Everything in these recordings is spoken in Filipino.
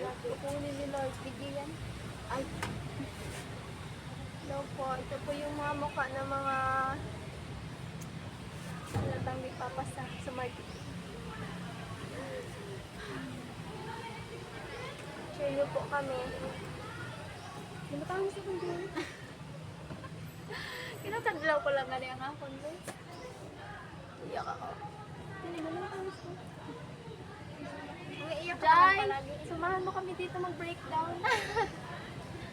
Kukunin ni Lord, bigyan. Ay. Hello po, ito po yung mga mukha ng mga halatang nagpapasa sa marketing. Share niyo po kami. Lumatang sa kundi. Kinataglaw ko lang gani ang akon ko. Iyak ako. Hindi mo lang ang gusto. Iyak ka lang palagi. Samahan mo kami dito mag-breakdown.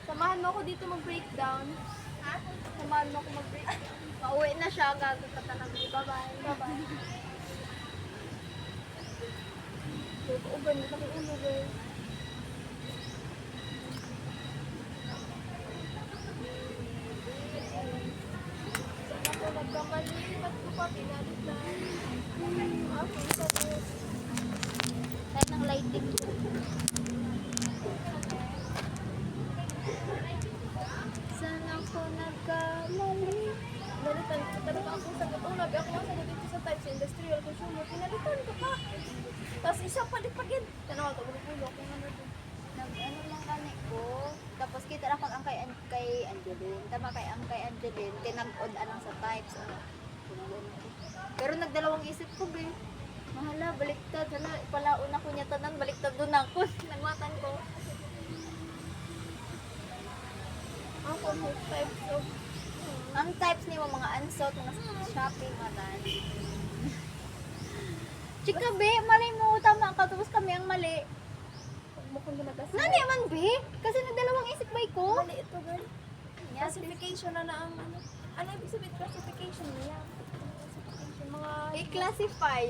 Samahan mo ako dito mag-breakdown. Ha? Samahan mo ako mag-breakdown. Pauwi na siya. Gagod ka talaga. Bye-bye. Bye-bye. Uban mo kami ulo, girl. Ako nagkamali. Ba't ko pa pinalit na? Okay, sabi. Lahat ng lighting. Saan ako nagkamali? Pinalitan ko talaga ako sagot. Oh, labi ako masagot dito sa types industrial consumer. Pinalitan ko pa. Tapos isa pa di pagin. Tanaw ko, bulo ko nga doon. Nag-ano lang kami ko. Tapos kita lang ang kay Angeline. Tama kay Angeline. Tinag-on lang sa types. Pero nagdalawang isip ko, be. Mahala, baliktad. Hala, ipalaon ako niya tanan. Baliktad doon ako. Nagmatan ko. Ako mo types of Ang types niyo mga unsought, mga shopping, manan. Chika, be. Mali mo. Tama ka. Tapos kami ang mali. mukhang ginagas. Nani man, be? Kasi nagdalawang isip ba ko? Mali ito, girl. Classification na ang ano. Ano ibig sabihin classification niya? Classification, mga... I-classify.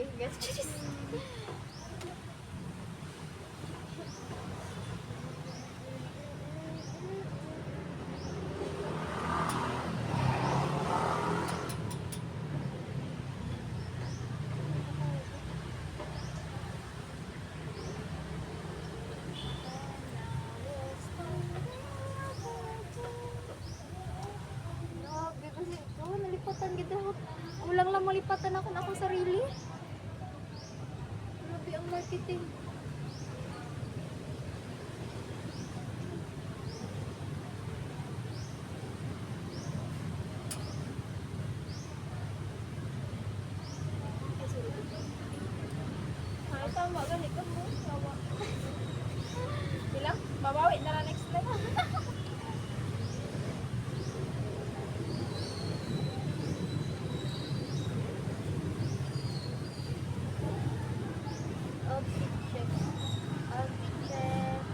Grabe, kasi ito, nalipatan gito. Walang lang malipatan ako na akong sarili. Grabe ang marketing. Ay, tama. Ganito mo. Tawa. Bilang? Babawi na lang next time. Object. Object.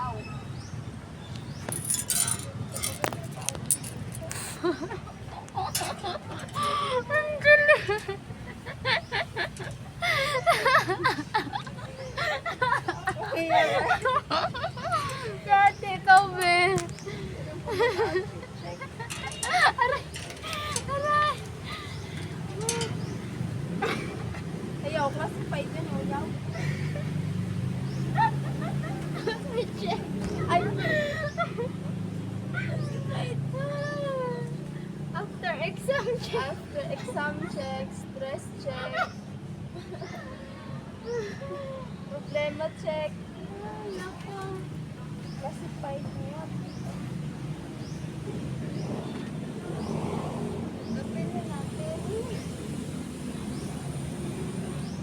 Ow. Ang galing. Dati ikaw, be. Aray. Aray. Ayaw, classified yun. Ayaw. Reject. Ay. After exam check. After exam check, stress check, problema check. Ay, nako. Classified niya. Gapin na natin.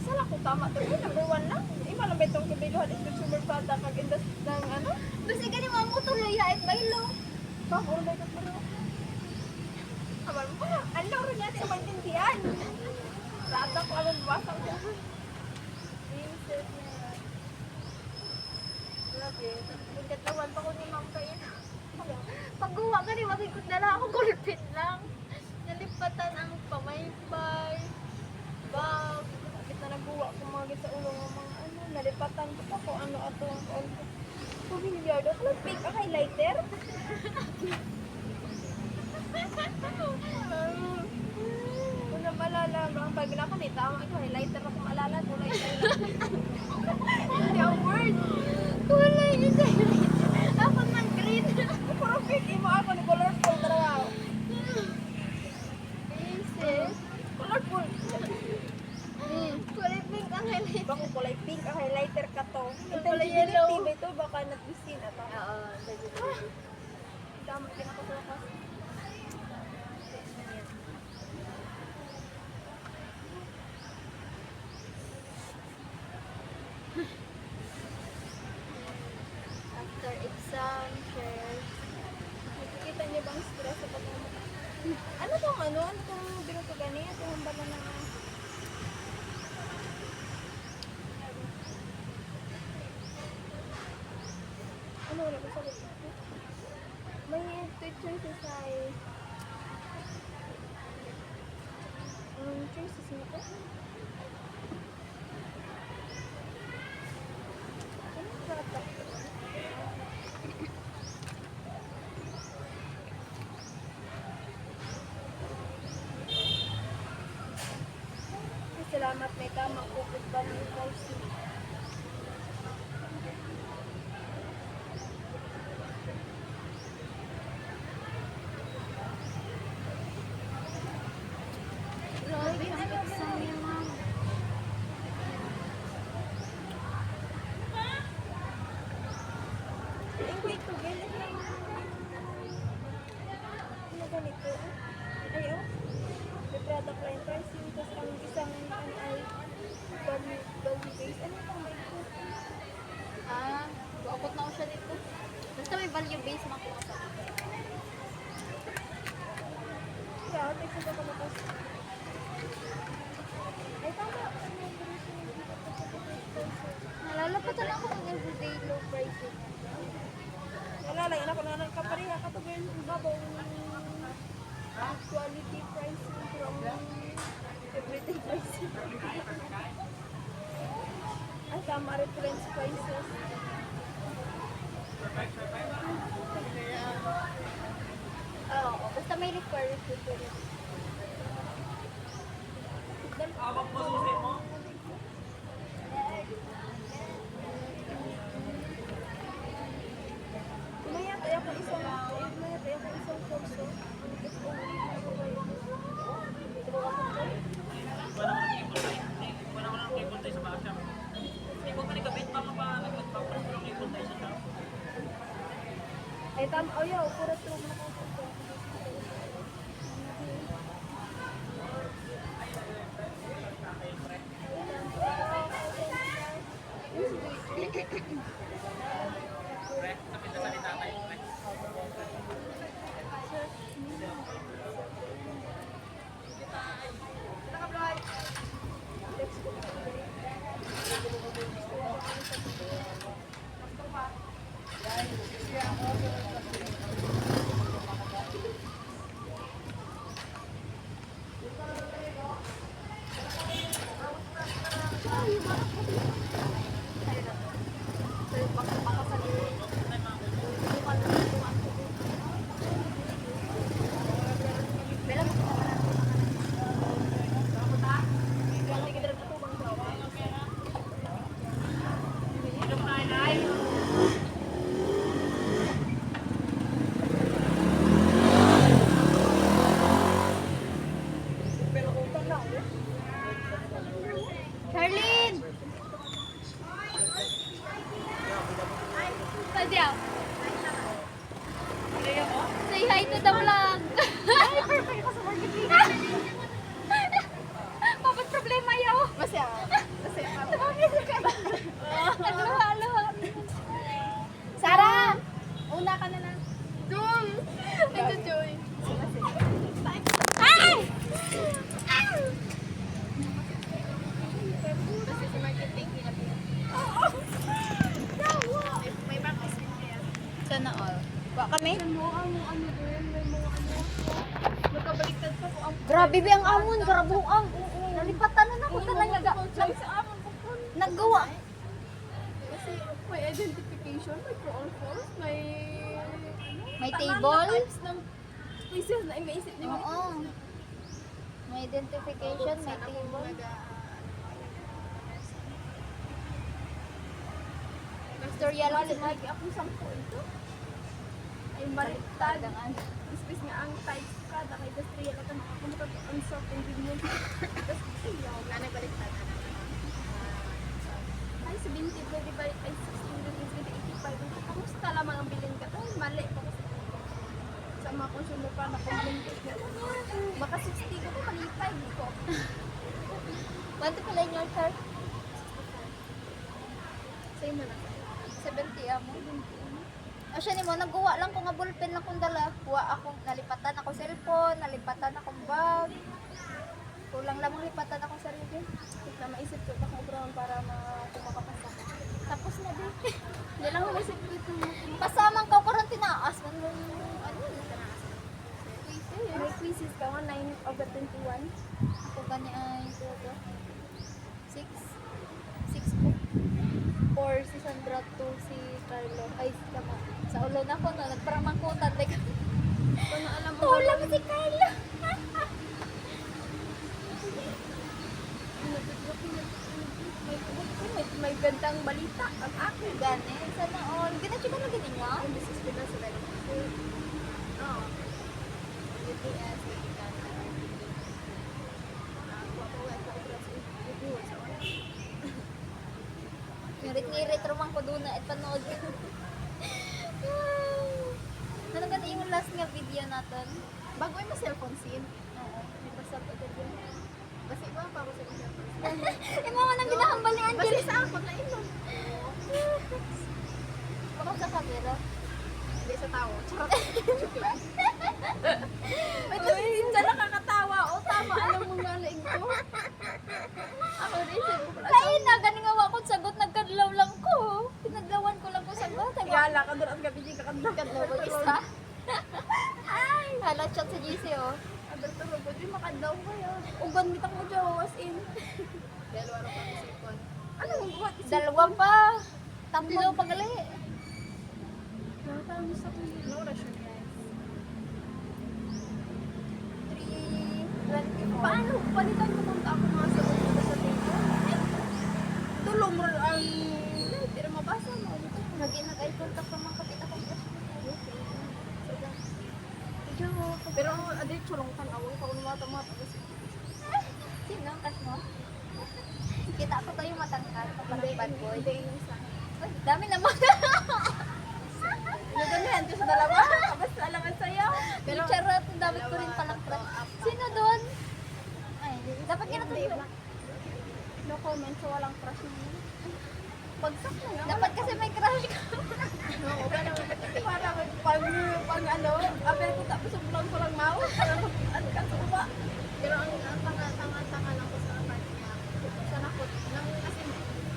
Sala ko tama to. Number 1 lang. Ima lang ba itong kabiluhan is consumer product kag industry ng ano? Basta gani mo tuloy at baylo. Pag-ulo na ito. Amal mo, ano rin natin ang maintindihan? Rata ko alam basa ko. Princess na yan. Grabe, pagkatawan pa ko ni ma'am kayo. Pagguwa ka ni makikot na lang ako gulpit lang. Nalipatan ang pamaypay. Bag, bakit na nagbuwa ko mga git sa ulo ng mga ano, nalipatan ko pa ko ano ato ang kaon ko. Pamilyar daw, kung pink ang highlighter. Kung na malala, mga pag na ko ni tama ito, highlighter ako maalala, kulay highlighter. Hindi ang word. Kulay ito. Ako man green. Puro pink, imo ako ni colorful daraw. Princess. Colorful. Kulay pink ang highlight. ba kung kulay pink, ang highlighter ka to. Kulay Intangibility yellow. ba ito? Baka nag-bisin at ako. Oo, Dami pinakasulakas. after exam, share. Nakikita niyo bang stress sa pagmamahal? Ano tong ano? Ano tong binuto gani? Ito yung bala na... Ano wala ko sagot? May teacher sa choices mo to? Anong product? Ay, salamat may kama kupit ba ng price? Grabe ang exam niya, ma'am. Ang wait to get it lang. Ano ganito? Ay, oh. May product line pricing. Tapos ang isang ay value base. Ano pang may ito? Buakot na ko siya dito. Basta may value base makuha sa akin. Yeah, take sa pagkakas. Ay, tama. Nalalapatan ako ng everyday low pricing. Wala lang. Anak ko na nagkapareha ka to girl. Babaw. Quality pricing from everyday pricing. Ay, tama. Reference prices. Oo, basta may requirement dito. Maya tayo ko isang kurso. Eh, tama. Oh, yeah. Puro true na ko. Charlene! Sadyaw. Say hi to the vlog. Ay, perfect ka sa marketing. Papat problema yaw. Masya. Aloha. Sarah! Una ka na na. Dum! Ito, Joy. Ay! Kasi sa marketing, may practice din kaya. Sana all. Wa kami? Magkabaliktad pa ko ang Grabe ba ang amon? Karabuang. Nalipatan na ako ka lang naggawa. kasi may identification, may true or false, may May tanang table? na types ng quizzes na imaisip niyo. Oo. May identification, may table. Istorya lang Balik si lagi ako sampo ito. Ay baliktad. Ispis nga ang types ka, na kay industrial at ang makakamukha to unsolved ingredients. Tapos, ayaw. Ano baliktad? 70 divided by 16 is 85. Kamusta lamang ang bilin ka to? Mali pa kasi. Sa mga consumer pa na complaint ko. Baka 60 ko to, malipay ko. Wanto pala yung your chart? Sa'yo na lang. 70 amo. Asya ni mo, nagguwa lang ko nga ballpen lang kong dala. Kuha akong, nalipatan ako cellphone, nalipatan akong bag. Kulang lamang lipatan akong sarili. Na maisip ko pa kung brown para makapasa. Tapos na din. Hindi lang ako maisip ko ito. Pasamang ka ko rin tinaas. Ano May quizzes ka, 9/21. Ako gani ay ito. 6 po. 4 si Sandra, 2 si Carlo. Ay, tama. Sa ulo na ko, no? Nagparamangkutan. Like, Ito na alam mo. tulang si Carlo. May gandang balita ang akin. Gani, sana all. Ginatyo ka na ganin niya? This is Pinas Oo. BTS. Ngirit-ngirit rumang ko doon na at panood. Ano ba yung last nga video natin? Bago yung cellphone scene. Oo. May pasap agad yun. Basi ba pa ako sa cellphone scene? Eh, mga nang ginahambal ni Angel. Basi sa ako na ino. Baka sa camera. Hindi sa tao. Charot. Joke lang. May kasi dyan nakakatawa. O tama, alam mo nga laing ko. Ako naisip ko pala. Lain na, ganing nga akong sagot, nagkadlaw lang ko. Pinaglawan ko lang ko sagot. Yala ka doon ang gabi niya kakadlaw. Nagkadlaw ko isa. Ay, hala, chat sa GC, oh. Adal to robot, di makadlaw ko yun. Ugan mitang mo dyan, as in. Dalawa rin pa isipon. Ano mong buhat isipon? Dalawa pa. Tatlo pagali. Nakakalaman sa kong no rush yun, guys. 3, Paano? Palitan ko kung ako mga sa ulo sa dito. Tulong mo ang... Hindi rin mabasa mo. Nag-eye contact pa mga kapit akong crush. Pero adik chulong kan awang pa kung mata-mata. Sino ang crush mo? Kita ko to yung matangkal. Parang bad boy. Hindi yung isa. Uy, dami naman. Nagamihan ko sa dalawa. Basta alam ang sayo. Pero charot, ang dami ko rin palang crush. Sino doon? Ay, dapat kinatuloy. No comment sa walang crush mo. Bagsak na nga. Dapat kasi may crush ka. No, para pag ano, apel ko tapos umulan ko lang mau. Ano ka sa uba. Pero ang tanga lang ko sa part niya. Sa nakot. Nang kasi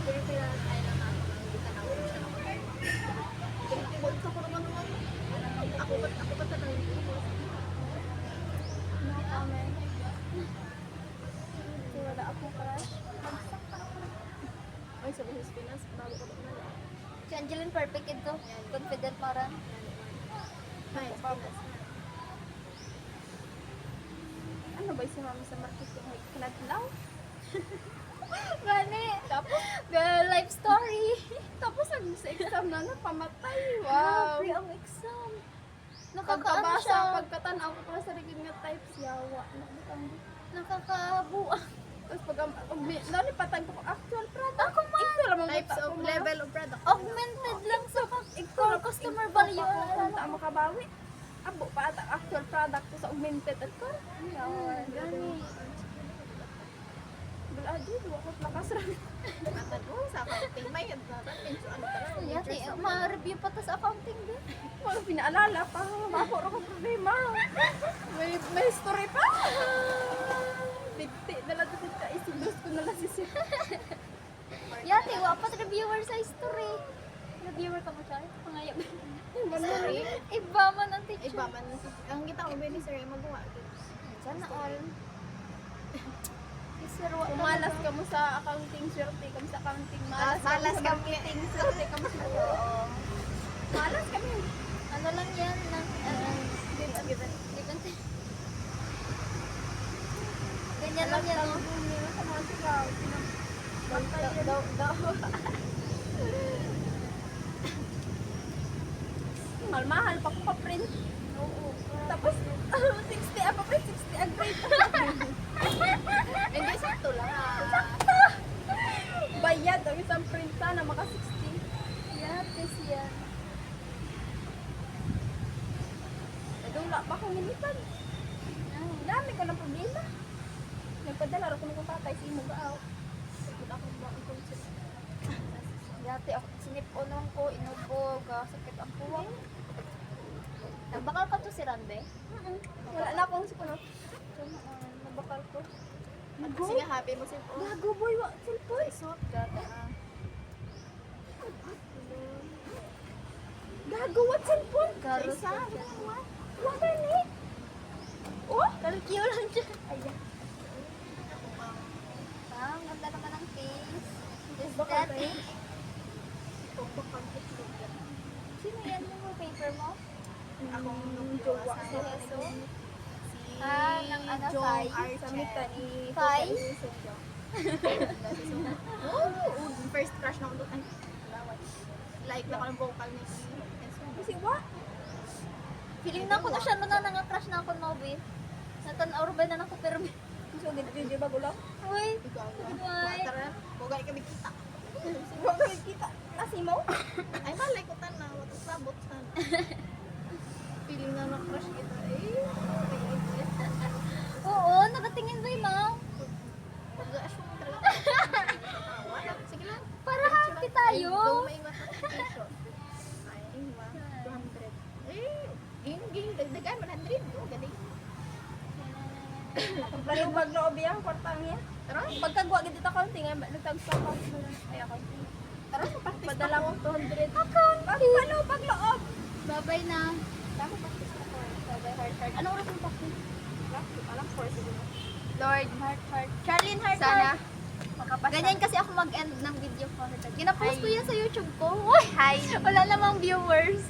Pilipinas ay lang ako. Hindi ka na siya na ako. Sa ko naman naman. Ako ba sa nang no comment. So, wala akong crush. Bagsak pa ako. Ay, sa Pinas, bago ko na lang. Si Angeline perfect ito. Confident maran. Ay, ano ba si mami sa marketing? Ay, kinaglaw? Gani. Tapos, Girl, life story. tapos ang sa exam na napamatay. Grabe Wow! ang exam. Nakakaano Pagkabasa, siya. pagkatanaw ko pala sa rigid nga types, yawa. Nakakabuang. Tapos pag nalipatan ko actual product. Ako man. Ito lamang Types of level of product. Augmented lang sa core customer value. Kung ta makabawi. Abo pa ata actual product ko sa augmented at ko. Gani. Baladi, duwa ko lakas ra. Matan ko sa accounting may natin so ano talaga. Yati, ma-review pa ta sa accounting din. Wala pinaalala pa. Mapuro ko problema. May story pa. Dikti na lang ito sa isindos ko na lang si Sir. Yati, wapat reviewer sa history. Reviewer ka mo siya? Pangayap. Sorry. Iba man ang teacher. Iba man ang kita ko ni sir magawa. Sana all. Si Sir, wa Pumalas ka mo sa accounting, swerte ka mo sa accounting. Malas Malas sa ka. marketing, swerte ka mo sa Oo. Malas kami. Ano lang yan? Given. Ganyan lang yan, no? Sa mga sigaw. Daw. Mahal pa ko pa-print. Oo. Tapos, 60 ang pa-print, 60 ang grade. Hindi sakto lang. bayad. Ang isang printa na maka 60. Yates yan. Nadula pa akong milipan. Dami ko ng problema. Nagpadala ako ng tatay sa imo gaaw. Wala akong ba ang concept. Dati ako sinipon naman ko, inubo, sakit ang puwang. Nagbakal ka to si Rambe? Wala na akong sikunot. Nabakal ko. Sige, happy mo siya po. Gago boy, wa cellphone. Suot ka, Gago, what cellphone? Galos Isa. ka dyan. Wa gani. Oh, Kalkiyo lang dyan. ayan. Ang ganda naman ng case. Bakal Aesthetic. tayo. Sino yan yung paper mo? Akong jowa Si sa Jesus. Si ng ano, Sai? Sa mita ni Sai? First crush na ako doon. Ay, lawat. Like lang ako ng vocal ni Kasi wa. Feeling na ako na siya na nanga-crush na ako no, Bin. Natanaw ba na ako pero So, gid ba gulang? uy, Why? Tara, bugay kami kita. Wa ka kita. Kasi mo? Ay, malay ko tan na. Wato sabot sana. Feeling na na-crush kita. oo, nakatingin ba yung ma'am? Pag-assume talaga. Wala. Sige lang. Para happy tayo. Daw may notification. Ay, ma. 200. Ging, dagdagan. 100. Oh, galing. Palibag na obi ang kwartang niya. Tara, Pagkagwa gid ta counting ay nagtagsa ka. Ay accounting. tara, practice Padala pa ko ko. 200. Paano pagloob? Babay na. Tama, practice pa ko. Babay, heart, heart. Anong oras yung practice? Alam, 4 siguro. Lord, heart, heart. Charlene, heart, Sana heart. makapasa. Ganyan kasi ako mag-end ng video ko. Ginapost ko yan sa YouTube ko. Uy, hi. Wala namang viewers.